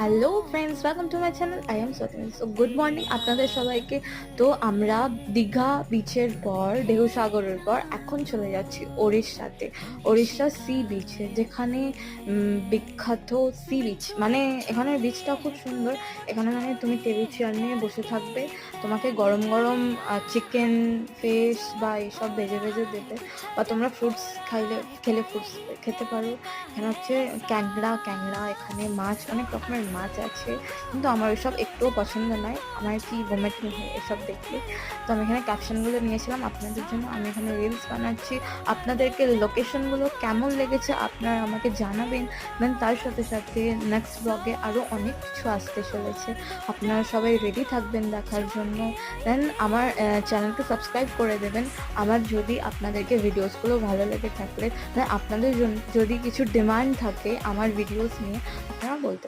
Hello friends, welcome to my channel. I am Satin. So good morning আপনাদের সবাইকে। তো আমরা দীঘা বিচের পর, ঢেউ সাগরের পর এখন চলে যাচ্ছি ওড়িশাতে, ওড়িশা সি বিচে, যেখানে বিখ্যাত সি বিচ। মানে এখানের বিচটা খুব সুন্দর। এখানে মানে তুমি টেবিল চেয়ার নিয়ে বসে থাকবে, তোমাকে গরম গরম চিকেন, ফিশ বা এইসব ভেজে ভেজে দেবে, বা তোমরা ফ্রুটস খেলে ফ্রুটস খেতে পারো। এখানে হচ্ছে ক্যাংড়া ক্যাংড়া এখানে মাছ, অনেক রকমের মাছ আছে, কিন্তু আমার ওইসব একটুও পছন্দ নয়। আমার কি ভমিটিং হয় এসব দেখলে। তো আমি এখানে ক্যাপশনগুলো নিয়েছিলাম আপনাদের জন্য, আমি এখানে রিলস বানাচ্ছি। আপনাদেরকে লোকেশনগুলো কেমন লেগেছে আপনারা আমাকে জানাবেন। দেন তার সাথে সাথে নেক্সট ব্লগে আরও অনেক কিছু আসতে চলেছে, আপনারা সবাই রেডি থাকবেন দেখার জন্য। দেন আমার চ্যানেলকে সাবস্ক্রাইব করে দেবেন। আমার যদি আপনাদেরকে ভিডিওসগুলো ভালো লেগে থাকলে, আপনাদের যদি কিছু ডিমান্ড থাকে আমার ভিডিওস নিয়ে, আপনারা বলতে পারেন।